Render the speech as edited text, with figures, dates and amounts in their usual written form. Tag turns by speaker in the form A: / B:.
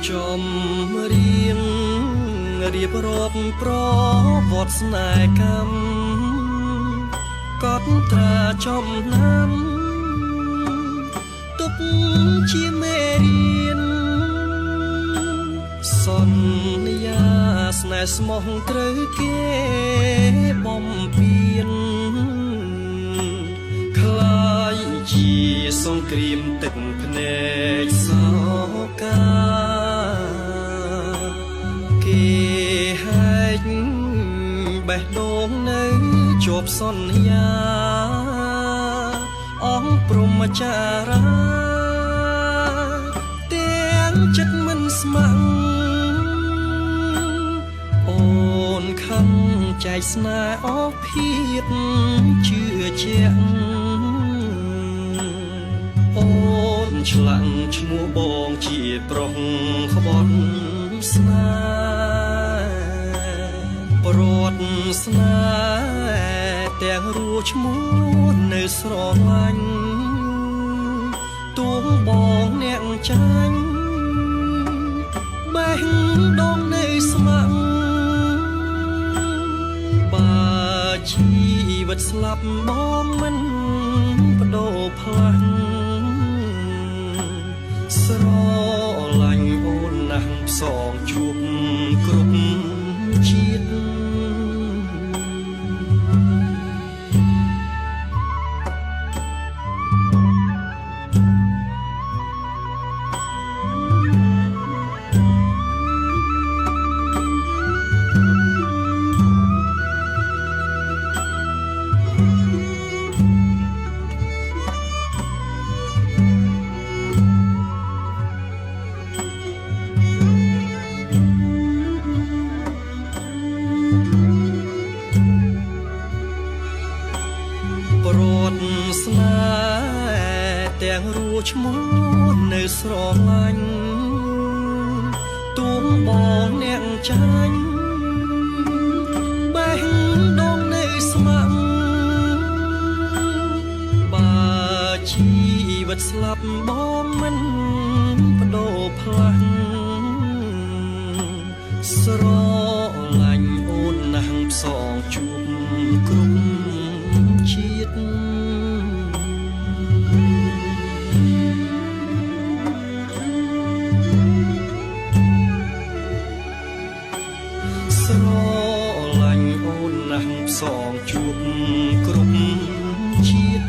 A: ចំរៀងរៀបរាប់ប្រវត្តិស្នេហ៍កម្មកត់ត្រាចំណាំទុកជាមេរៀនសន្យាស្នេហ៍ស្មោះត្រូវគេបំពេញខ្លាយជាសង្គ្រាមទឹកភ្នែកសោកាគេហែកបេះដូងនៅជាប់សន្យាអង្គព្រហ្មចារាទាំងចិត្តមិនស្ម័គ្រអូនខំចែកស្នេហ៍អស់ភាពជឿជាក់អូនឆ្លាក់ឈ្មោះបងជាប្រុសក្បត់ស្នេហ៍ប្រវត្តិស្នេហ៍ទាំងរੂឈ្មោះនៅស្រឡាញ់ទួងបងអ្នកចាញ់បេះដូងនៅស្ម័គ្របើជីវិតស្លាប់បងមិនបដូរផ្លាំងស្រឡាញ់អូនណាស់ផ្សងជួបគ្រប់ជាតិប្រវត្តិស្នេហ៍ទាំងរੂឈ្មោះនៅស្រឡាញ់ទួងបងអ្នកចាញ់បេះដូងនៅស្ម័គ្របើជីវិតស្លាប់បងមិនបដូរផ្លាំងស្រឡាញ់អូនណាស់ផ្សងជួបគ្រប់ជាតិស្រឡាញ់អូនណាស់ផ្សងជួបគ្រប់ជាតិ